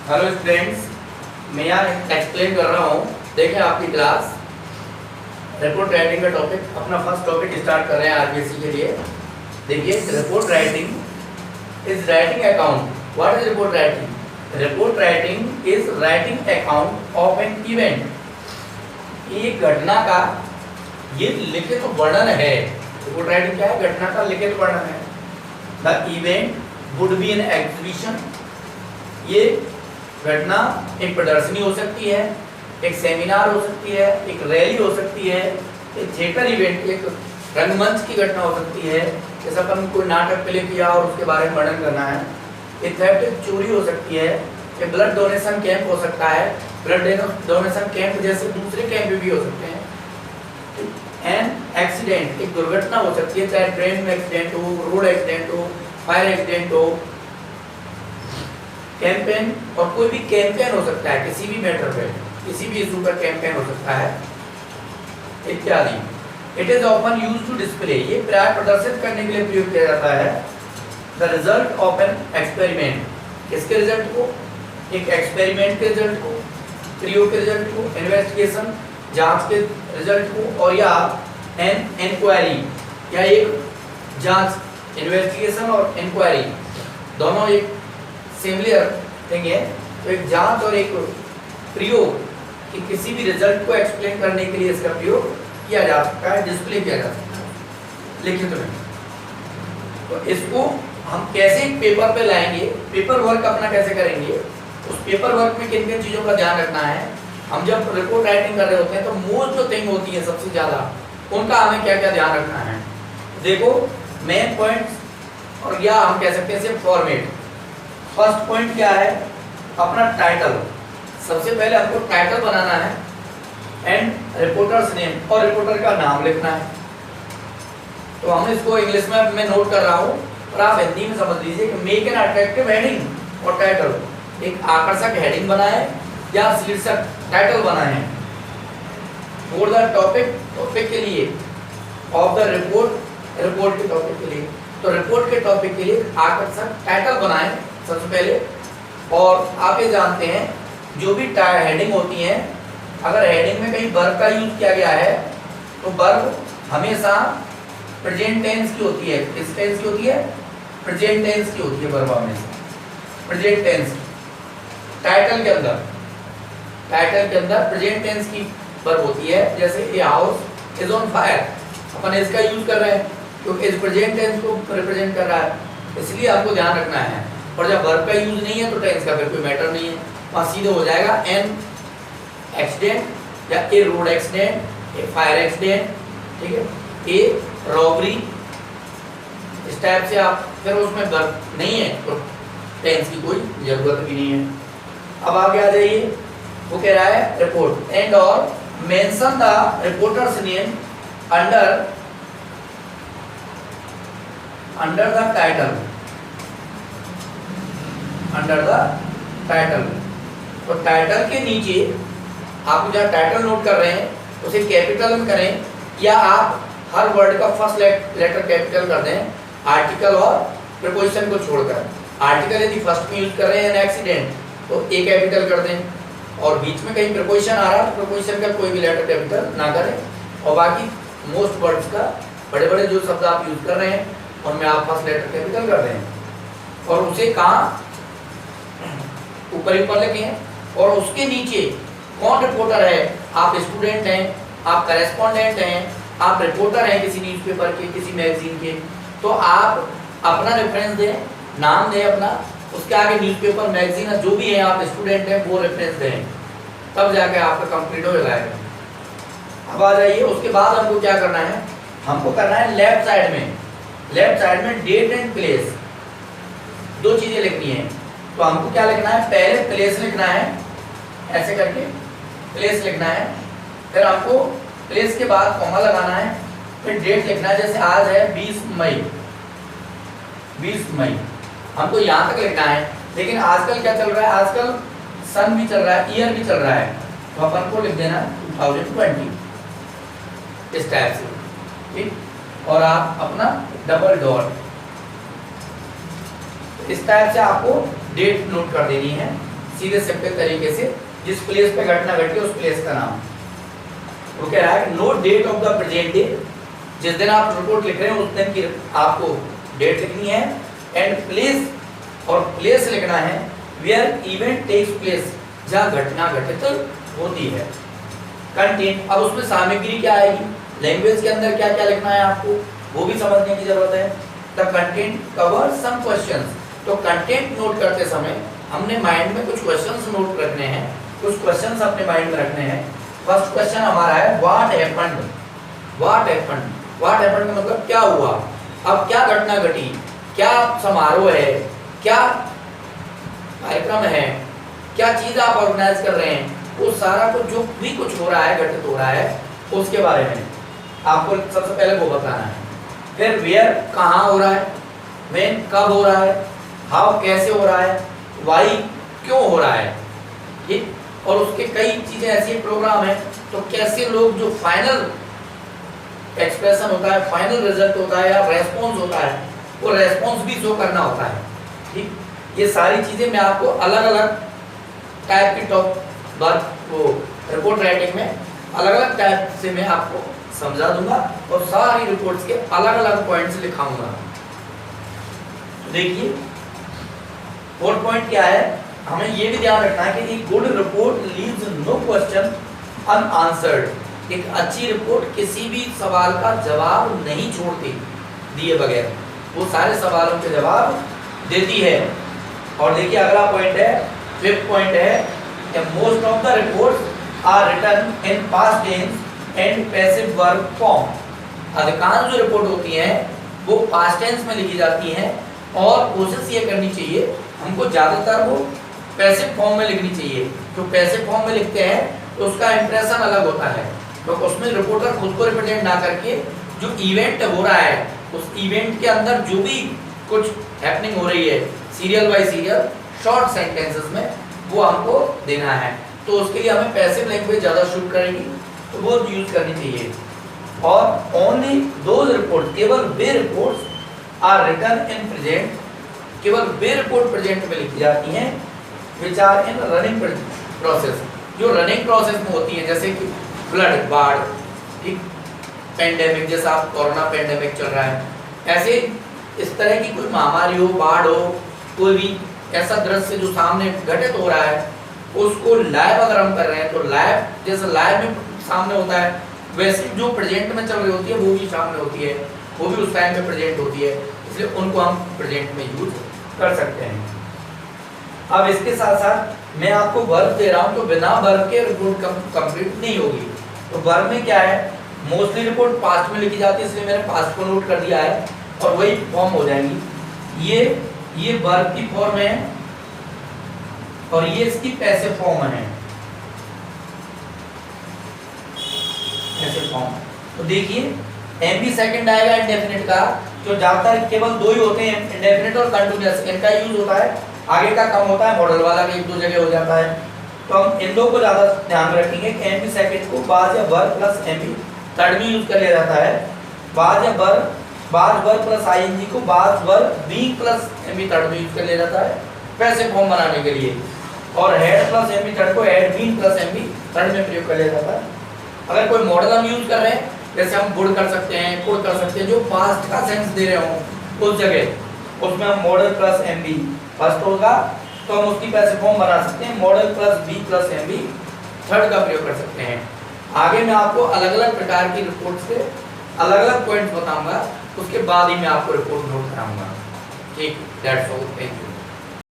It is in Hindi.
हेलो स्टूडेंट्स, मैं यहाँ एक्सप्लेन कर रहा हूँ। देखें आपकी क्लास रिपोर्ट राइटिंग का टॉपिक, अपना फर्स्ट टॉपिक स्टार्ट कर रहे हैं आरबीएससी के लिए। देखिए, report writing is writing account. What is report writing? Report writing is writing account of an event. एक घटना का ये लिखित वर्णन है। रिपोर्ट राइटिंग क्या है? घटना का लिखित वर्णन है। The event would be an exhibition. ये घटना एक प्रदर्शनी हो सकती है, एक सेमिनार हो सकती है, एक रैली हो सकती है, एक थिएटर इवेंट, एक रंगमंच की घटना हो सकती है, जैसा अपन कोई नाटक प्ले किया और उसके बारे में वर्णन करना है। एक थेफ्ट, चोरी हो सकती है, एक ब्लड डोनेशन कैंप हो सकता है। ब्लड डोनेशन कैंप जैसे दूसरे कैंप भी हो सकते हैं। एन एक्सीडेंट, एक दुर्घटना हो सकती है, चाहे ट्रेन में एक्सीडेंट हो, रोड एक्सीडेंट हो, फायर एक्सीडेंट हो। कैंपेन, और कोई भी कैंपेन हो सकता है किसी भी मैटर पे, किसी भी इशू पर कैंपेन हो सकता है इत्यादि। It is often used to display, ये प्राय प्रदर्शित करने के लिए प्रयोग किया जाता है। The result of an experiment, किसके रिजल्ट को? एक एक्सपेरिमेंट के रिजल्ट को, प्रयोग के रिजल्ट को, इन्वेस्टिगेशन जांच के रिजल्ट को, और या एन इंक्वायरी, या एक जांच, इन्वेस्टिगेशन और इंक्वायरी दोनों एक सिमिलर थिंग है। तो एक जांच और एक प्रयोग कि किसी भी रिजल्ट को एक्सप्लेन करने के लिए इसका प्रयोग किया जा सकता है, डिस्प्ले किया जा सकता है लिखित में। तो इसको हम कैसे पेपर पे लाएंगे, पेपर वर्क अपना कैसे करेंगे, उस पेपर वर्क में किन किन चीज़ों का ध्यान रखना है। हम जब रिपोर्ट राइटिंग कर रहे होते हैं तो मोस्ट जो थिंग होती है सबसे ज़्यादा, उनका हमें क्या क्या ध्यान रखना है। देखो, मेन पॉइंट्स, और या हम कह सकते हैं सिर्फ फॉर्मेट। फर्स्ट पॉइंट क्या है? अपना टाइटल। सबसे पहले हमको टाइटल बनाना है एंड रिपोर्टर्स नेम, और रिपोर्टर का नाम लिखना है। तो हम इसको इंग्लिश में मैं नोट कर रहा हूँ और आप हिंदी में समझ लीजिए कि मेक एन अट्रैक्टिव हेडिंग और टाइटल। एक आकर्षक हेडिंग बनाए या शीर्षक टाइटल बनाए फॉर द टॉपिक, टॉपिक के लिए, ऑफ द रिपोर्ट, रिपोर्ट के टॉपिक के लिए। तो रिपोर्ट के टॉपिक के लिए आकर्षक टाइटल बनाए सबसे पहले। और आप ये जानते हैं जो भी हेडिंग होती है, अगर हेडिंग में कहीं वर्ब का यूज किया गया है तो वर्ब हमेशा प्रेजेंट टेंस की होती है। किस टेंस की होती है? प्रेजेंट टेंस की होती है वर्ब हमेशा, प्रेजेंट टेंस। टाइटल के अंदर, टाइटल के अंदर प्रेजेंट टेंस की वर्ब होती है। जैसे a house is on fire, अपन इसका यूज कर रहे हैं क्योंकि इस प्रेजेंट टेंस को रिप्रेजेंट कर रहा है, इसलिए आपको ध्यान रखना है। और जब वर्ब का यूज नहीं है तो टेंस का फिर कोई मैटर नहीं है, वहाँ सीधे हो जाएगा एन एक्सीडेंट, या ए रोड एक्सीडेंट, ए फायर एक्सीडेंट, ठीक है, ए रॉबरी। इस टाइप से आप, फिर उसमें वर्ब नहीं है तो टेंस की कोई जरूरत भी नहीं है। अब आगे आ जाइए, वो कह रहा है रिपोर्ट एंड और mention the reporters name under the title, under the title. तो टाइटल के नीचे आप जहाँ टाइटल नोट कर रहे हैं उसे कैपिटल में करें, या आप हर वर्ड का फर्स्ट लेटर कैपिटल कर दें, आर्टिकल और प्रीपोजिशन को छोड़कर। आर्टिकल यदि फर्स्ट में यूज कर रहे हैं एन एक्सीडेंट तो ए कैपिटल कर दें, और बीच में कहीं प्रीपोजिशन आ रहा है तो प्रीपोजिशन का कोई भी लेटर कैपिटल ना करें। और बाकी मोस्ट वर्ड्स का, बड़े बड़े जो शब्द आप यूज कर रहे हैं उनमें आप फर्स्ट लेटर कैपिटल कर दें, और उसे कहाँ ऊपर ही ऊपर लिखें। और उसके नीचे कौन रिपोर्टर है, आप स्टूडेंट हैं, आप करेस्पॉन्डेंट हैं, आप रिपोर्टर हैं किसी न्यूज़पेपर के, किसी मैगजीन के, तो आप अपना रेफरेंस दें, नाम दें अपना, उसके आगे न्यूज़पेपर, मैगजीन, जो भी है आप स्टूडेंट हैं वो रेफरेंस दें, तब जाके आपका कंप्लीट हो जाएगा। अब आ जाइए, उसके बाद हमको क्या करना है? हमको करना है लेफ्ट साइड में, लेफ्ट साइड में डेट एंड प्लेस, दो चीजें लिखनी है। तो हमको क्या लिखना है? पहले प्लेस लिखना है, ऐसे करके प्लेस लिखना है, फिर आपको प्लेस के बाद कॉमा लगाना है, फिर डेट लिखना है। जैसे आज है 20 मई, 20 मई हमको यहाँ तक लिखना है। लेकिन आजकल क्या चल रहा है? आजकल सन भी चल रहा है, ईयर भी चल रहा है, तो अपन को लिख देना 2020 इस टाइप से, ठीक। और आप अपना डबल डॉट इस टाइप से आपको डेट नोट कर देनी है, सीधे सिंपल तरीके से जिस प्लेस पे घटना घटी उस प्लेस का नाम। वो कह रहा है note date of the present day, जिस दिन आप रिपोर्ट लिख रहे हैं उस दिन की आपको डेट लिखनी है, एंड प्लेस, और प्लेस लिखना है वेयर इवेंट टेक्स प्लेस, जहाँ घटना घटित होती है। कंटेंट, अब उसमें सामग्री क्या आएगी, लैंग्वेज के अंदर क्या क्या लिखना है आपको वो भी समझने की जरूरत है। The content cover some questions, तो कंटेंट नोट करते समय हमने माइंड में कुछ क्वेश्चंस नोट रखने हैं, कुछ क्वेश्चंस अपने माइंड में रखने हैं। फर्स्ट क्वेश्चन हमारा है what happened. What happened, what happened का मतलब क्या हुआ, अब क्या घटना घटी, क्या समारोह है, क्या कार्यक्रम है, क्या चीज आप ऑर्गेनाइज कर रहे हैं, वो सारा कुछ जो भी कुछ हो रहा है, घटित हो रहा है, उसके बारे में आपको सबसे पहले वो बताना है। फिर वेयर, कहाँ हो रहा है, व्हेन, कब हो रहा है, हाउ, कैसे हो रहा है, वाई, क्यों हो रहा है, ठीक। और उसके कई चीजें ऐसी प्रोग्राम है, तो कैसे लोग जो फाइनल एक्सप्रेशन होता है, फाइनल रिजल्ट होता है या रेस्पॉन्स होता है, वो रेस्पॉन्स भी शो करना होता है, ठीक। ये सारी चीजें मैं आपको अलग अलग टाइप की टॉप वर्क वो रिपोर्ट राइटिंग में अलग अलग टाइप से मैं आपको समझा दूंगा और सारी रिपोर्ट्स के अलग अलग पॉइंट्स लिखाऊंगा। देखिए फोर्थ पॉइंट क्या है, हमें ये भी ध्यान रखना है कि good report leaves no question unanswered. एक अच्छी रिपोर्ट किसी भी सवाल का जवाब नहीं छोड़ती दिए बगैर, वो सारे सवालों के जवाब देती है। और देखिए अगला पॉइंट है, फिफ्थ पॉइंट है, most of the reports are written in past tense and passive verb form. अधिकांश जो रिपोर्ट होती हैं वो पास्ट टेंस में लिखी जाती हैं और कोशिश ये करनी चाहिए हमको ज़्यादातर वो पैसिव फॉर्म में लिखनी चाहिए। जो पैसिव फॉर्म में लिखते हैं तो उसका इंप्रेशन अलग होता है, तो उसमें रिपोर्टर खुद को रिप्रेजेंट ना करके जो इवेंट हो रहा है उस इवेंट के अंदर जो भी कुछ हैपनिंग हो रही है serial bye serial short sentences में वो हमको देना है, तो उसके लिए हमें पैसिव लैंग्वेज ज़्यादा शूट करेगी, तो वो यूज करनी चाहिए। और ओनली दोज रिपोर्ट, केवल वे reports are written in present, केवल वे रिपोर्ट प्रेजेंट में लिखी जाती हैं which are in running process, जो रनिंग प्रोसेस में होती है, जैसे कि फ्लड, बाढ़, ठीक, पेंडेमिक, जैसा आप कोरोना पेंडेमिक चल रहा है, ऐसे इस तरह की कोई महामारी हो, बाढ़ हो, कोई भी ऐसा दृश्य जो सामने घटित हो रहा है उसको लाइव अगर हम कर रहे हैं तो लाइव, जैसे लाइव में सामने होता है वैसे जो प्रेजेंट में चल रही होती है वो भी सामने होती है, वो भी उस टाइम में प्रेजेंट होती है, इसलिए उनको हम प्रेजेंट में यूज कर सकते हैं। अब इसके साथ साथ मैं आपको वर्ब दे रहा हूँ, तो बिना वर्ब के रिपोर्ट कंप्लीट नहीं होगी। तो वर्ब में क्या है, मोस्टली रिपोर्ट पास्ट में लिखी जाती है, इसलिए मैंने पास्ट को नोट कर दिया है और वही फॉर्म हो जाएंगी। ये वर्ब की फॉर्म है और ये इसकी पैसिव फॉर्म है, पैसिव फॉर्म। तो देखिए एमबी सेकंड आएगा इंडेफिनिट का, जो ज्यादातर केवल दो ही होते हैं, इंडेफिनिट और कंटीन्यूअस, इनका यूज होता है, आगे का कम होता है, मॉडल वाला का एक दो जगह हो जाता है। तो हम इन दो को ज्यादा ध्यान में रखेंगे कि एमबी सेकंड को बाज या वर्ब प्लस एमबी थर्ड में यूज कर लिया जाता है, बाज या वर्ब, बाज वर्ब प्लस आईएनजी को बाज verb being plus MB third में यूज कर लिया जाता है पैसिव फॉर्म बनाने के लिए, और हेड प्लस एमबी थर्ड को head being plus MB third में प्रयोग कर लिया जाता है। अगर कोई मॉडल हम यूज कर रहे हैं, जैसे हम वुड कर सकते हैं, कुड कर सकते हैं, जो पास्ट का सेंस दे रहे हो उस जगह उसमें हम मॉडल प्लस एमबी फर्स्ट होगा तो हम उसकी पैसिव फॉर्म बना सकते हैं, modal plus be plus MB third का प्रयोग कर सकते हैं। आगे मैं आपको अलग अलग प्रकार की रिपोर्ट से अलग अलग पॉइंट्स बताऊंगा, उसके बाद ही मैं आपको रिपोर्ट नोट कराऊंगा। ठीक, दैट्स ऑल, थैंक यू।